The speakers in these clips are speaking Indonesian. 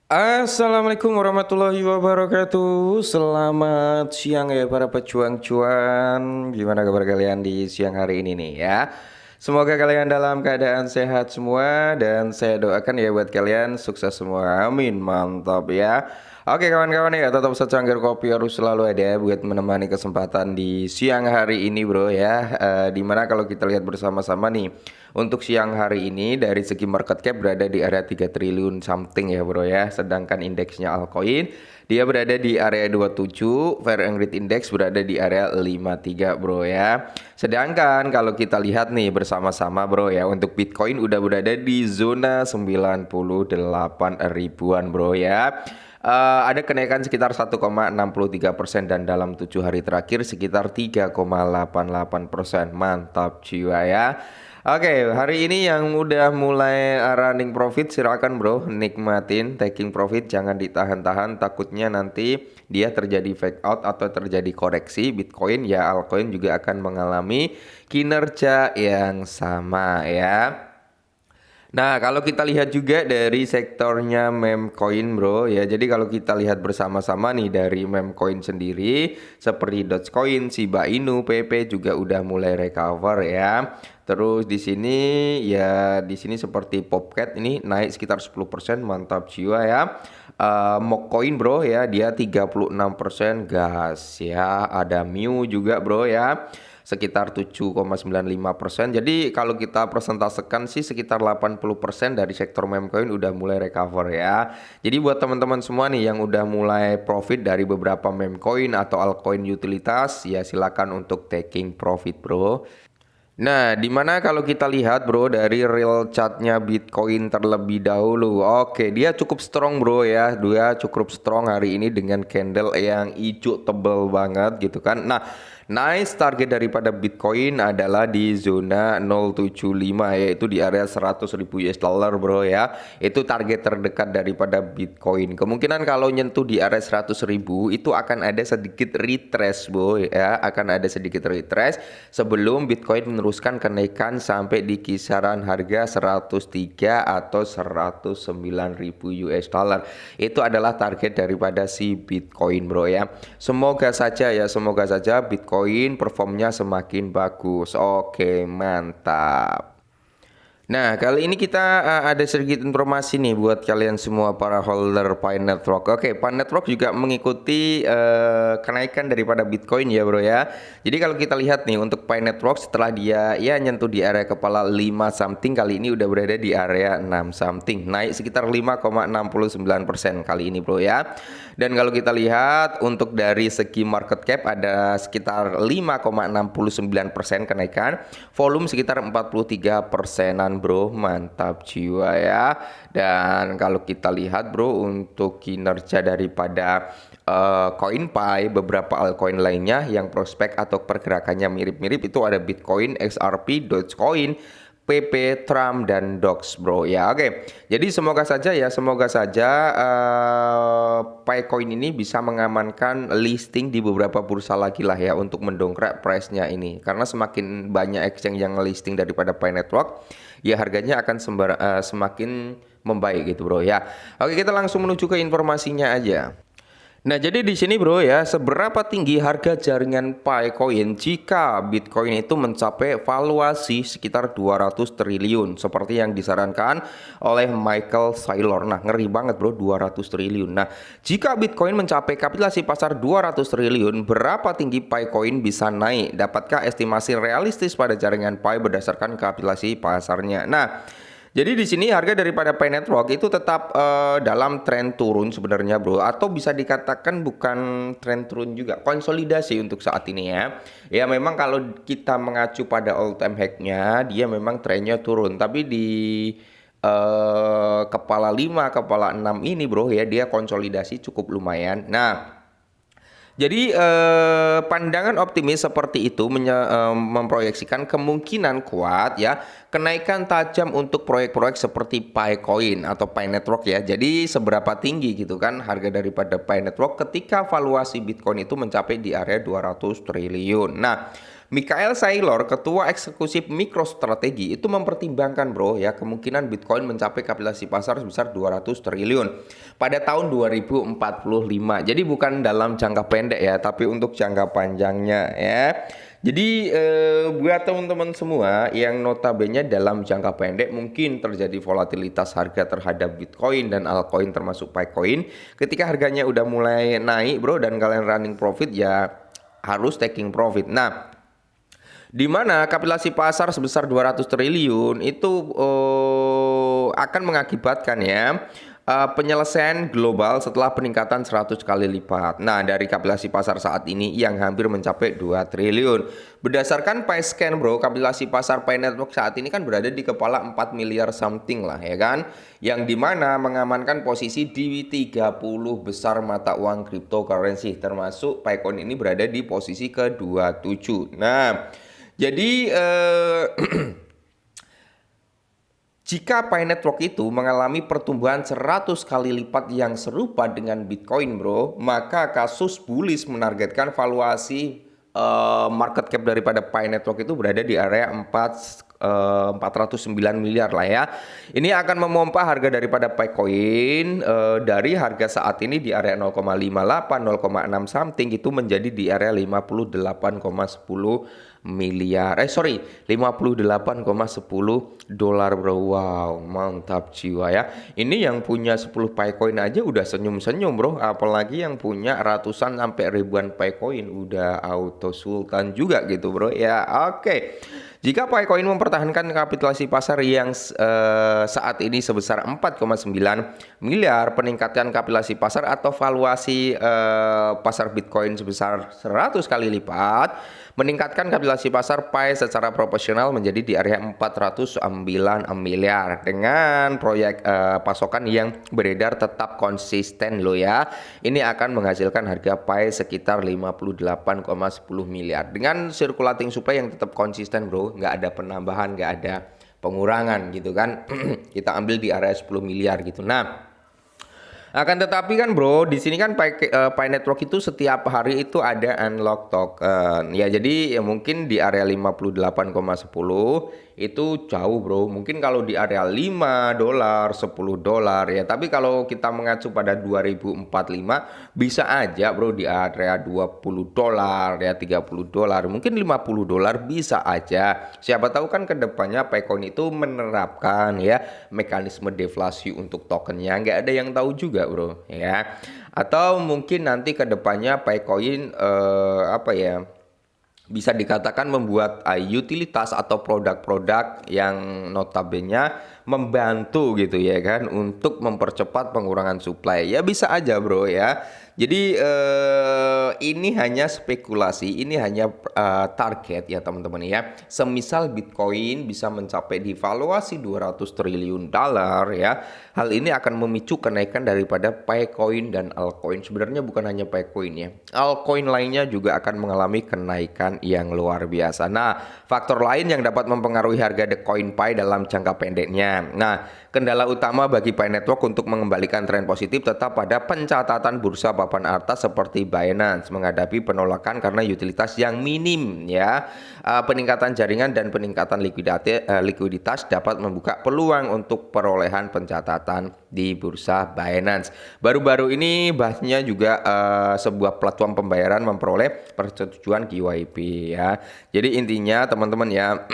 Assalamualaikum warahmatullahi wabarakatuh. Selamat siang ya para pejuang cuan. Gimana kabar kalian di siang hari ini nih ya? Semoga kalian dalam keadaan sehat semua dan saya doakan ya buat kalian sukses semua. Amin. Mantap ya. Oke kawan-kawan ya, tetap secangkir kopi harus selalu ada buat menemani kesempatan di siang hari ini bro ya. Dimana kalau kita lihat bersama-sama nih, untuk siang hari ini dari segi market cap berada di area 3 triliun something ya bro ya. Sedangkan indeksnya altcoin dia berada di area 27, Fair and Greed Index berada di area 53 bro ya. Sedangkan kalau kita lihat nih bersama-sama bro ya, untuk Bitcoin udah berada di zona 98 ribuan bro ya. Ada kenaikan sekitar 1,63% dan dalam 7 hari terakhir sekitar 3,88%. Mantap jiwa ya. Oke, hari ini yang udah mulai running profit silakan bro, nikmatin taking profit, jangan ditahan-tahan, takutnya nanti dia terjadi fake out atau terjadi koreksi Bitcoin ya, altcoin juga akan mengalami kinerja yang sama ya. Nah, kalau kita lihat juga dari sektornya meme coin, bro, ya. Jadi kalau kita lihat bersama-sama nih dari meme coin sendiri, seperti Dogecoin, Shiba Inu, PP juga udah mulai recover ya. Terus di sini ya, di sini seperti Popcat ini naik sekitar 10%, mantap jiwa ya. Mockcoin bro ya, dia 36% gas ya. Ada Miu juga bro ya, sekitar 7,95%. Jadi kalau kita persentasekan sih sekitar 80% dari sektor meme coin udah mulai recover ya. Jadi buat teman-teman semua nih yang udah mulai profit dari beberapa meme coin atau altcoin utilitas ya, silakan untuk taking profit bro. Nah, dimana kalau kita lihat bro dari real chartnya Bitcoin terlebih dahulu. Oke, dia cukup strong bro ya. Dia cukup strong hari ini dengan candle yang hijau tebel banget gitu kan. Nah, nice target daripada Bitcoin adalah di zona 075, yaitu di area 100.000 US dollar bro ya. Itu target terdekat daripada Bitcoin. Kemungkinan kalau nyentuh di area 100.000 itu akan ada sedikit retrace bro ya. Akan ada sedikit retrace sebelum Bitcoin meneruskan kenaikan sampai di kisaran harga 103 atau 109.000 US dollar. Itu adalah target daripada si Bitcoin bro ya. Semoga saja ya, semoga saja Bitcoin performnya semakin bagus. Oke, mantap. Nah, kali ini kita ada sedikit informasi nih buat kalian semua para holder Pi Network. Oke, Pi Network juga mengikuti kenaikan daripada Bitcoin ya bro ya. Jadi kalau kita lihat nih untuk Pi Network setelah dia ya nyentuh di area kepala 5 something, kali ini udah berada di area 6 something. Naik sekitar 5,69% kali ini bro ya. Dan kalau kita lihat untuk dari segi market cap ada sekitar 5,69% kenaikan. Volume sekitar 43%-an bro, mantap jiwa ya. Dan kalau kita lihat bro untuk kinerja daripada CoinPi, beberapa altcoin lainnya yang prospek atau pergerakannya mirip-mirip itu ada Bitcoin, XRP, Dogecoin, PP, Trump, dan Dox bro ya. Oke, jadi semoga saja ya, semoga saja Picoin ini bisa mengamankan listing di beberapa bursa lagi lah ya, untuk mendongkrak price-nya ini. Karena semakin banyak exchange yang listing daripada Pi Network, ya harganya akan semakin membaik gitu bro ya. Oke, kita langsung menuju ke informasinya aja. Nah, jadi di sini bro ya, seberapa tinggi harga jaringan Picoin jika Bitcoin itu mencapai valuasi sekitar 200 triliun seperti yang disarankan oleh Michael Saylor. Nah, ngeri banget bro, 200 triliun. Nah, jika Bitcoin mencapai kapitalisasi pasar 200 triliun, berapa tinggi Picoin bisa naik? Dapatkah estimasi realistis pada jaringan Pi berdasarkan kapitalisasi pasarnya? Nah, jadi di sini harga daripada Pi Network itu tetap dalam tren turun sebenarnya bro, atau bisa dikatakan bukan tren turun juga, konsolidasi untuk saat ini ya. Ya memang kalau kita mengacu pada all time high-nya dia memang trennya turun, tapi di kepala 5, kepala 6 ini bro ya, dia konsolidasi cukup lumayan. Nah, jadi pandangan optimis seperti itu memproyeksikan kemungkinan kuat ya kenaikan tajam untuk proyek-proyek seperti Picoin atau Pi Network ya. Jadi seberapa tinggi gitu kan harga daripada Pi Network ketika valuasi Bitcoin itu mencapai di area 200 triliun. Nah, Michael Saylor, Ketua Eksekutif Mikrostrategi, itu mempertimbangkan bro ya kemungkinan Bitcoin mencapai kapitalisasi pasar sebesar 200 triliun pada tahun 2045. Jadi bukan dalam jangka pendek ya, tapi untuk jangka panjangnya ya. Jadi buat teman-teman semua yang notabene dalam jangka pendek mungkin terjadi volatilitas harga terhadap Bitcoin dan altcoin termasuk Picoin. Ketika harganya udah mulai naik bro dan kalian running profit ya harus taking profit. Nah, di mana kapitalisasi pasar sebesar 200 triliun itu akan mengakibatkan ya penyelesaian global setelah peningkatan 100 kali lipat. Nah, dari kapitalisasi pasar saat ini yang hampir mencapai 2 triliun. Berdasarkan PiScan bro, kapitalisasi pasar Pi Network saat ini kan berada di kepala 4 miliar something lah ya kan. Yang dimana mengamankan posisi di 30 besar mata uang cryptocurrency, termasuk Picoin ini berada di posisi ke-27. Nah, jadi jika Pi Network itu mengalami pertumbuhan 100 kali lipat yang serupa dengan Bitcoin bro, maka kasus bullish menargetkan valuasi market cap daripada Pi Network itu berada di area 409 miliar lah ya. Ini akan memompa harga daripada Picoin dari harga saat ini di area 0,58, 0,6 something itu menjadi di area 58,10 miliar. 58,10 dolar bro. Wow, mantap jiwa ya. Ini yang punya 10 Picoin aja udah senyum-senyum bro. Apalagi yang punya ratusan sampai ribuan Picoin udah auto sultan juga gitu bro ya. Oke. Jika Picoin mempertahankan kapitalisasi pasar yang saat ini sebesar 4,9 miliar, peningkatan kapitalisasi pasar atau valuasi pasar Bitcoin sebesar 100 kali lipat, meningkatkan kapitalisasi pasar Pi secara proporsional menjadi di area 409 miliar dengan proyek pasokan yang beredar tetap konsisten loh ya. Ini akan menghasilkan harga Pi sekitar 58,10 miliar dengan circulating supply yang tetap konsisten bro, nggak ada penambahan, nggak ada pengurangan gitu kan. Kita ambil di area 10 miliar gitu. Nah, akan tetapi kan bro, di sini kan Pi Network itu setiap hari itu ada unlock token. Ya jadi ya mungkin di area 58,10 itu jauh bro. Mungkin kalau di area 5 dolar, 10 dolar ya. Tapi kalau kita mengacu pada 2045 bisa aja bro di area 20 dolar ya, 30 dolar, mungkin 50 dolar bisa aja. Siapa tahu kan kedepannya Picoin itu menerapkan ya mekanisme deflasi untuk tokennya. Nggak ada yang tahu juga bro ya. Atau mungkin nanti kedepannya Picoin apa ya, bisa dikatakan membuat utilitas atau produk-produk yang notabene membantu gitu ya kan untuk mempercepat pengurangan supply. Ya bisa aja bro ya. Jadi ini hanya spekulasi, ini hanya target ya teman-teman ya. Semisal Bitcoin bisa mencapai di valuasi 200 triliun dolar ya, hal ini akan memicu kenaikan daripada Picoin dan altcoin. Sebenarnya bukan hanya Picoin ya, altcoin lainnya juga akan mengalami kenaikan yang luar biasa. Nah, faktor lain yang dapat mempengaruhi harga the coin Pi dalam jangka pendeknya. Nah, kendala utama bagi Pi Network untuk mengembalikan tren positif tetap pada pencatatan bursa papan atas seperti Binance menghadapi penolakan karena utilitas yang minim ya. Peningkatan jaringan dan peningkatan likuiditas dapat membuka peluang untuk perolehan pencatatan di bursa Binance. Baru-baru ini bahasnya juga sebuah platform pembayaran memperoleh persetujuan KYP ya. Jadi intinya teman-teman ya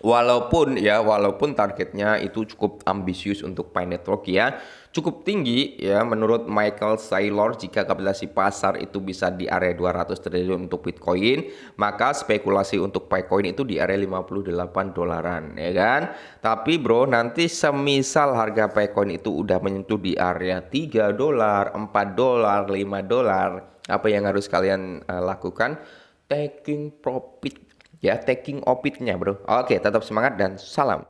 walaupun targetnya itu cukup ambisius untuk Pi Network ya, cukup tinggi ya menurut Michael Saylor. Jika kapitalisasi pasar itu bisa di area 200 triliun untuk Bitcoin, maka spekulasi untuk Picoin itu di area 58 dolaran ya kan. Tapi bro, nanti semisal harga Picoin itu udah menyentuh di area 3 dolar, 4 dolar, 5 dolar, apa yang harus kalian lakukan? Taking profit ya, taking profitnya bro. Oke, tetap semangat dan salam.